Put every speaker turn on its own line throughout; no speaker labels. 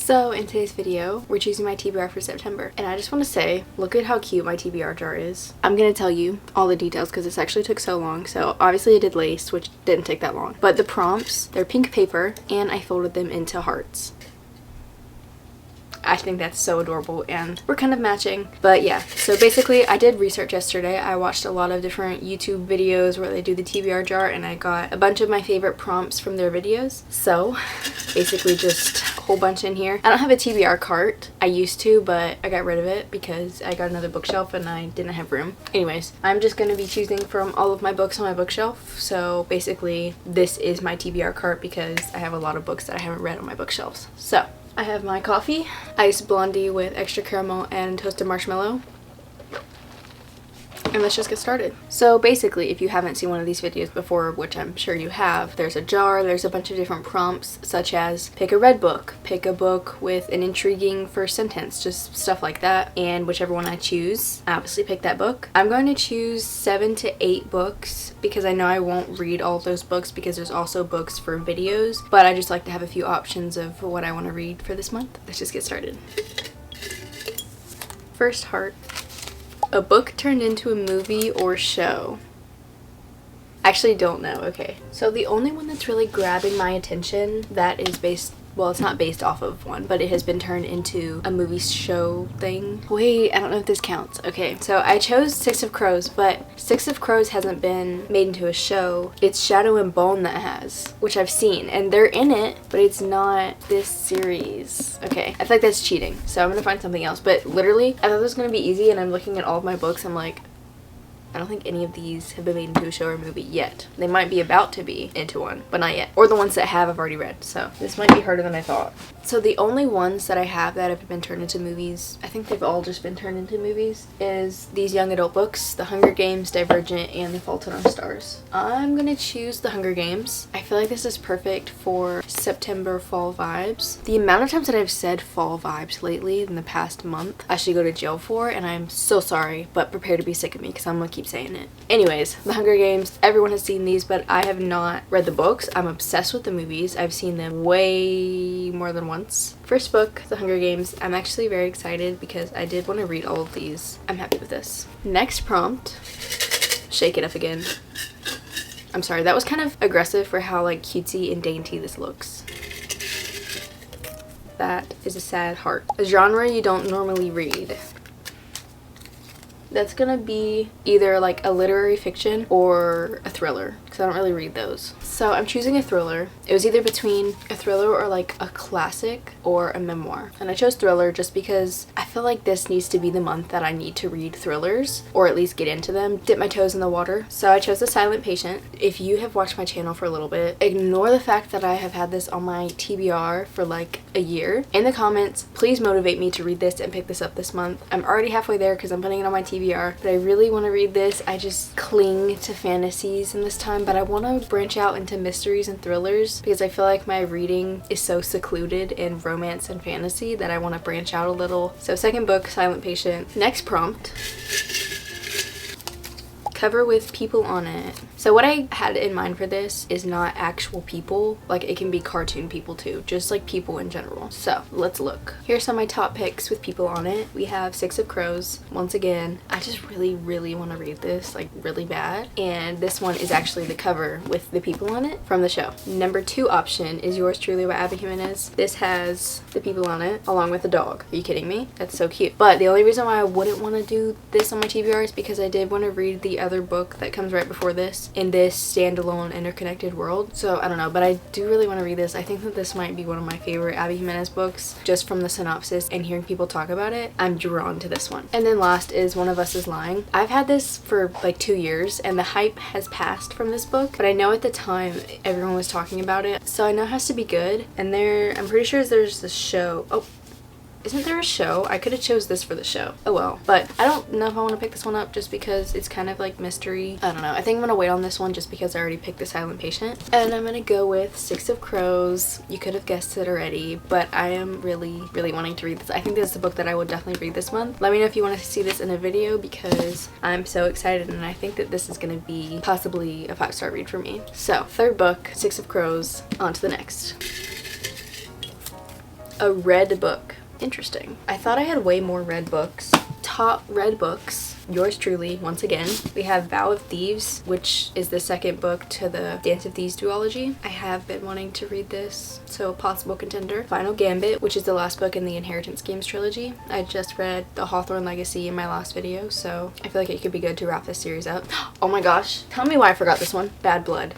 So in today's video, we're choosing my TBR for September. And I just want to say, look at how cute my TBR jar is. I'm going to tell you all the details because this actually took so long. So obviously I did lace, which didn't take that long. But the prompts, they're pink paper and I folded them into hearts. I think that's so adorable and we're kind of matching. But yeah, so basically I did research yesterday. I watched a lot of different YouTube videos where they do the TBR jar and I got a bunch of my favorite prompts from their videos. So basically just a whole bunch in here. I don't have a TBR cart. I used to, but I got rid of it because I got another bookshelf and I didn't have room. Anyways, I'm just going to be choosing from all of my books on my bookshelf. So basically this is my TBR cart because I have a lot of books that I haven't read on my bookshelves. So I have my coffee, iced blondie with extra caramel and toasted marshmallow. And let's just get started. So basically, if you haven't seen one of these videos before, which I'm sure you have, there's a jar, there's a bunch of different prompts, such as pick a red book, pick a book with an intriguing first sentence, just stuff like that. And whichever one I choose, I obviously pick that book. I'm going to choose 7 to 8 books because I know I won't read all those books because there's also books for videos, but I just like to have a few options of what I want to read for this month. Let's just get started. First heart. A book turned into a movie or show. Actually don't know. Okay, so the only one that's really grabbing my attention that is based, well, it's not based off of one, but it has been turned into a movie show thing. Wait, I don't know if this counts. Okay, so I chose Six of Crows, but Six of Crows hasn't been made into a show. It's Shadow and Bone that has, which I've seen, and they're in it, but it's not this series. Okay, I feel like that's cheating, so I'm gonna find something else. But literally, I thought this was gonna be easy, and I'm looking at all of my books, I'm like, I don't think any of these have been made into a show or movie yet. They might be about to be into one, but not yet. Or the ones that have, I've already read. So this might be harder than I thought. So the only ones that I have that have been turned into movies, I think they've all just been turned into movies, is these young adult books, The Hunger Games, Divergent, and The Fault in Our Stars. I'm gonna choose The Hunger Games. I feel like this is perfect for September fall vibes. The amount of times that I've said fall vibes lately in the past month, I should go to jail for, and I'm so sorry, but prepare to be sick of me because I'm gonna keep saying it. Anyways, The Hunger Games, everyone has seen these, but I have not read the books. I'm obsessed with the movies. I've seen them way more than once. First book, The Hunger Games. I'm actually very excited because I did want to read all of these. I'm happy with this. Next prompt, shake it up again. I'm sorry, that was kind of aggressive for how like cutesy and dainty this looks. That is a sad heart. A genre you don't normally read. That's gonna be either like a literary fiction or a thriller because I don't really read those. So I'm choosing a thriller. It was either between a thriller or like a classic or a memoir. And I chose thriller just because I feel like this needs to be the month that I need to read thrillers or at least get into them, dip my toes in the water. So I chose The Silent Patient. If you have watched my channel for a little bit, ignore the fact that I have had this on my TBR for like a year. In the comments, please motivate me to read this and pick this up this month. I'm already halfway there because I'm putting it on my TBR, but I really want to read this. I just cling to fantasies in this time, but I want to branch out into mysteries and thrillers because I feel like my reading is so secluded in romance and fantasy that I want to branch out a little. So second book, Silent Patient. Next prompt. Cover with people on it. So what I had in mind for this is not actual people, like it can be cartoon people too, just like people in general. So let's look. Here's some of my top picks with people on it. We have Six of Crows. Once again, I just really want to read this, like really bad. And this one is actually the cover with the people on it from the show. Number 2 option is Yours Truly by Abby Jimenez. This has the people on it along with a dog. Are you kidding me? That's so cute. But the only reason why I wouldn't want to do this on my TBR is because I did want to read the other book that comes right before this in this standalone interconnected world. So I don't know, but I do really want to read this. I think that this might be one of my favorite Abby Jimenez books just from the synopsis and hearing people talk about it. I'm drawn to this one. And then last is One of Us is Lying. I've had this for like 2 years and the hype has passed from this book, but I know at the time everyone was talking about it, so I know it has to be good. And I'm pretty sure there's this show. Oh, isn't there a show? I could have chose this for the show. Oh well. But I don't know if I want to pick this one up just because it's kind of like mystery. I don't know. I think I'm going to wait on this one just because I already picked The Silent Patient. And I'm going to go with Six of Crows. You could have guessed it already, but I am really wanting to read this. I think this is a book that I will definitely read this month. Let me know if you want to see this in a video because I'm so excited and I think that this is going to be possibly a 5-star read for me. So, third book, Six of Crows, on to the next. A read book. Interesting. I thought I had way more read books. Top read books. Yours truly, once again. We have Vow of Thieves, which is the second book to the Dance of Thieves duology. I have been wanting to read this, so possible contender. Final Gambit, which is the last book in the Inheritance Games trilogy. I just read The Hawthorne Legacy in my last video, so I feel like it could be good to wrap this series up. Oh my gosh. Tell me why I forgot this one. Bad Blood.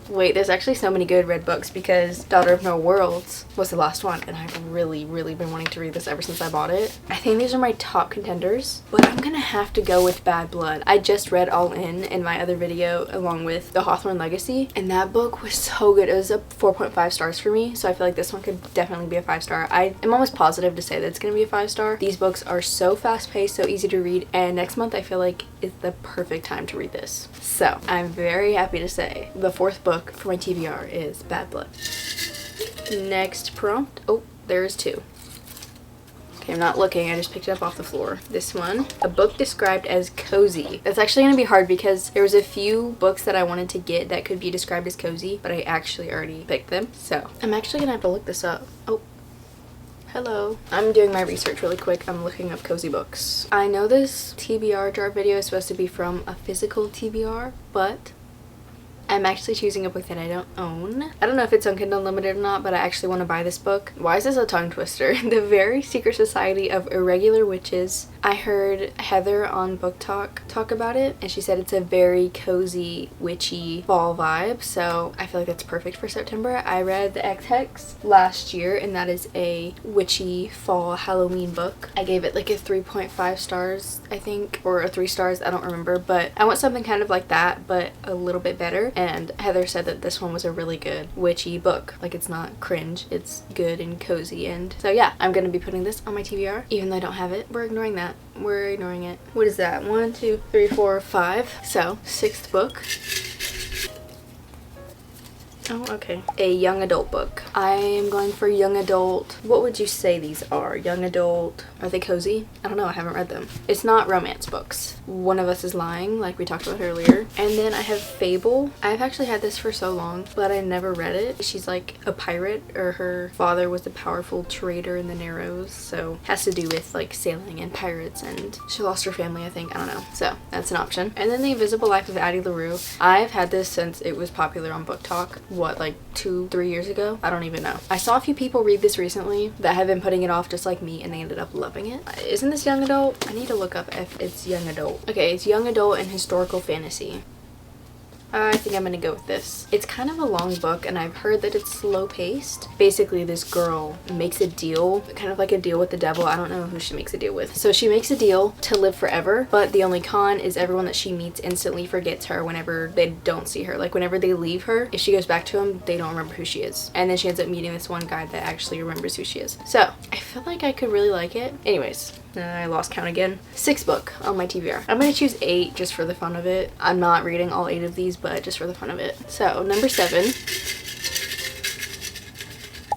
Wait, there's actually so many good read books because Daughter of No Worlds was the last one, and I've really been wanting to read this ever since I bought it. I think these are my top contenders, but I'm gonna have to go with Bad Blood. I just read All In my other video along with The Hawthorne Legacy, and that book was so good. It was a 4.5 stars for me, so I feel like this one could definitely be a 5-star. I am almost positive to say that it's gonna be a 5-star. These books are so fast-paced, so easy to read, and next month I feel like is the perfect time to read this. So I'm very happy to say the 4th book for my TBR is Bad Blood. Next prompt. Oh, there's 2. Okay, I'm not looking. I just picked it up off the floor. This one. A book described as cozy. That's actually going to be hard because there was a few books that I wanted to get that could be described as cozy, but I actually already picked them. So I'm actually going to have to look this up. Oh. Hello. I'm doing my research really quick. I'm looking up cozy books. I know this TBR jar video is supposed to be from a physical TBR, but I'm actually choosing a book that I don't own. I don't know if it's on Kindle Unlimited or not, but I actually want to buy this book. Why is this a tongue twister? The Very Secret Society of Irregular Witches. I heard Heather on Book talk about it, and she said it's a very cozy, witchy fall vibe, so I feel like that's perfect for September. I read The X-Hex last year, and that is a witchy fall Halloween book. I gave it like a 3.5 stars, I think, or a 3 stars, I don't remember, but I want something kind of like that, but a little bit better. And Heather said that this one was a really good witchy book. Like, it's not cringe, it's good and cozy. And so yeah, I'm gonna be putting this on my TBR, even though I don't have it. We're ignoring that. We're ignoring it. What is that? 1, 2, 3, 4, 5. So 6th book. Oh, okay. A young adult book. I am going for young adult. What would you say these are? Young adult. Are they cozy? I don't know. I haven't read them. It's not romance books. One of Us is Lying, like we talked about earlier. And then I have Fable. I've actually had this for so long, but I never read it. She's like a pirate, or her father was a powerful trader in the Narrows, so has to do with like sailing and pirates, and she lost her family, I think. I don't know. So that's an option. And then The Invisible Life of Addie LaRue. I've had this since it was popular on Book Talk. What, like 2-3 years ago? I don't even know. I saw a few people read this recently that have been putting it off just like me, and they ended up loving it. Isn't this young adult? I need to look up if it's young adult. Okay, it's young adult and historical fantasy. I think I'm gonna go with this. It's kind of a long book, and I've heard that it's slow paced. Basically, this girl makes a deal, kind of like a deal with the devil. I don't know who she makes a deal with. So she makes a deal to live forever, but the only con is everyone that she meets instantly forgets her whenever they don't see her. Like, whenever they leave her, if she goes back to them, they don't remember who she is. And then she ends up meeting this one guy that actually remembers who she is. So I feel like I could really like it. Anyways, I lost count again. 6th book on my TBR. I'm gonna choose 8 just for the fun of it. I'm not reading all 8 of these, but just for the fun of it. So number 7.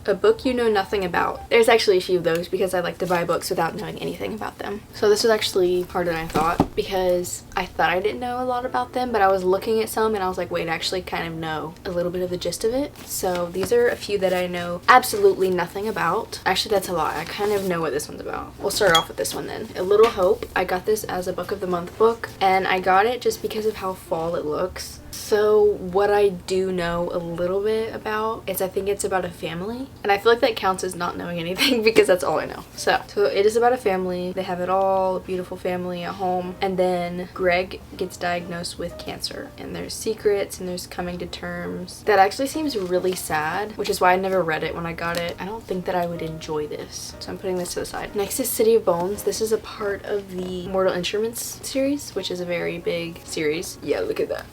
A book you know nothing about. There's actually a few of those because I like to buy books without knowing anything about them. So this was actually harder than I thought because I thought I didn't know a lot about them, but I was looking at some and I was like, wait, I actually kind of know a little bit of the gist of it. So these are a few that I know absolutely nothing about. Actually, that's a lot. I kind of know what this one's about. We'll start off with this one then. A Little Hope. I got this as a book of the month book, and I got it just because of how fall it looks. So what I do know a little bit about is I think it's about a family, and I feel like that counts as not knowing anything because that's all I know. So it is about a family. They have it all, a beautiful family at home, and then Greg gets diagnosed with cancer, and there's secrets and there's coming to terms. That actually seems really sad, which is why I never read it when I got it. I don't think that I would enjoy this, so I'm putting this to the side. Next is City of Bones. This is a part of the Mortal Instruments series, which is a very big series. Yeah, look at that.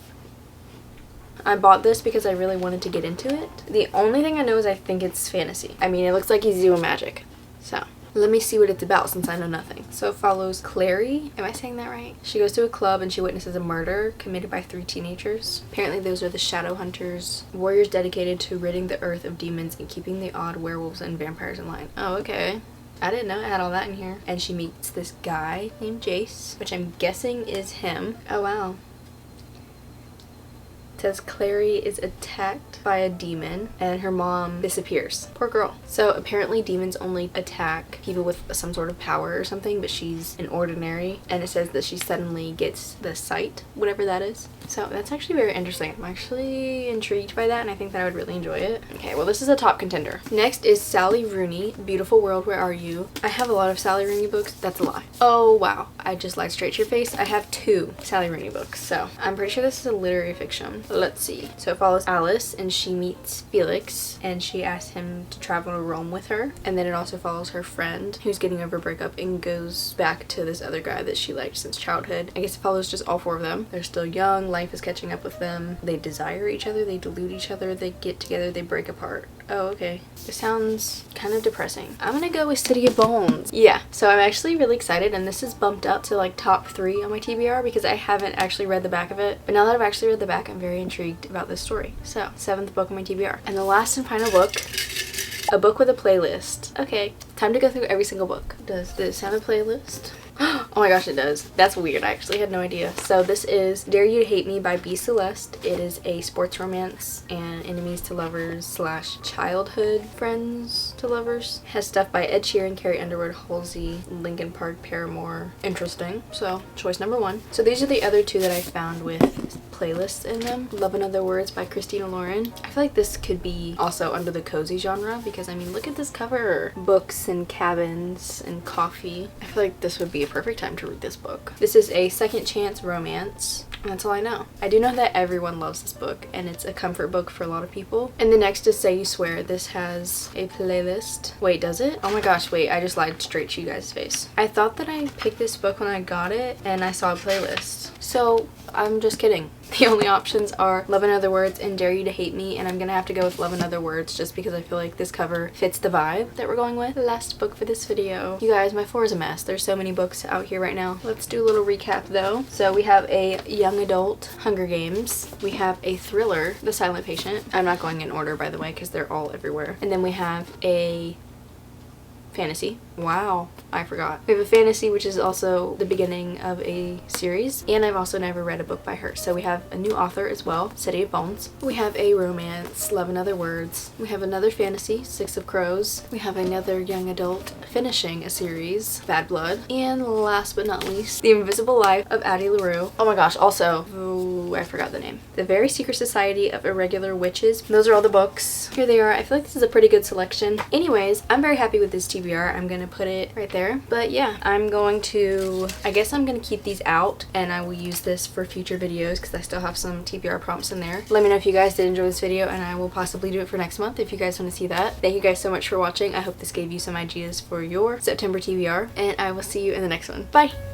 I bought this because I really wanted to get into it. The only thing I know is I think it's fantasy. I mean, it looks like he's doing magic. So let me see what it's about since I know nothing. So it follows Clary. Am I saying that right? She goes to a club and she witnesses a murder committed by 3 teenagers. Apparently those are the Shadow Hunters, warriors dedicated to ridding the earth of demons and keeping the odd werewolves and vampires in line. Oh, okay. I didn't know it had all that in here. And she meets this guy named Jace, which I'm guessing is him. Oh, wow. It says Clary is attacked by a demon and her mom disappears. Poor girl. So apparently demons only attack people with some sort of power or something, but she's an ordinary, and it says that she suddenly gets the sight, whatever that is. So that's actually very interesting. I'm actually intrigued by that, and I think that I would really enjoy it. Okay, well, this is a top contender. Next is Sally Rooney, Beautiful World, Where Are You? I have a lot of Sally Rooney books. That's a lie. Oh wow, I just lied straight to your face. I have 2 Sally Rooney books, so I'm pretty sure this is a literary fiction. Let's see. So it follows Alice, and she meets Felix, and she asks him to travel to Rome with her. And then it also follows her friend who's getting over a breakup and goes back to this other guy that she liked since childhood. I guess it follows just all 4 of them. They're still young, life is catching up with them. They desire each other, they delude each other, they get together, they break apart. Oh, okay. This sounds kind of depressing. I'm gonna go with City of Bones. Yeah, so I'm actually really excited, and this is bumped up to like top 3 on my TBR because I haven't actually read the back of it. But now that I've actually read the back, I'm very intrigued about this story. So, 7th book on my TBR. And the last and final book, a book with a playlist. Okay, time to go through every single book. Does this have a playlist? Oh my gosh, it does. That's weird. I actually had no idea. So this is Dare You to Hate Me by B. Celeste. It is a sports romance and enemies to lovers / childhood friends to lovers. It has stuff by Ed Sheeran, Carrie Underwood, Halsey, Linkin Park, Paramore. Interesting. So choice number 1. So these are the other 2 that I found with playlists in them. Love in Other Words by Christina Lauren. I feel like this could be also under the cozy genre because I mean, look at this cover. Books and cabins and coffee. I feel like this would be a perfect time to read this book. This is a second chance romance. And that's all I know. I do know that everyone loves this book and it's a comfort book for a lot of people. And the next is Say You Swear. This has a playlist. Wait, does it? Oh my gosh, wait, I just lied straight to you guys' face. I thought that I picked this book when I got it and I saw a playlist. So I'm just kidding. The only options are Love in Other Words and Dare You to Hate Me, and I'm gonna have to go with Love in Other Words just because I feel like this cover fits the vibe that we're going with. Last book for this video. You guys, my floor is a mess. There's so many books out here right now. Let's do a little recap though. So we have a young adult Hunger Games. We have a thriller, The Silent Patient. I'm not going in order by the way because they're all everywhere. And then we have a fantasy. Wow, I forgot. We have a fantasy, which is also the beginning of a series, and I've also never read a book by her. So we have a new author as well, City of Bones. We have a romance, Love in Other Words. We have another fantasy, 6 of Crows. We have another young adult finishing a series, Bad Blood. And last but not least, The Invisible Life of Addie LaRue. Oh my gosh, also, oh, I forgot the name. The Very Secret Society of Irregular Witches. Those are all the books. Here they are. I feel like this is a pretty good selection. Anyways, I'm very happy with this TBR. I'm gonna put it right there. But yeah, I guess I'm gonna keep these out and I will use this for future videos because I still have some TBR prompts in there. Let me know if you guys did enjoy this video and I will possibly do it for next month if you guys want to see that. Thank you guys so much for watching. I hope this gave you some ideas for your September TBR and I will see you in the next one. Bye!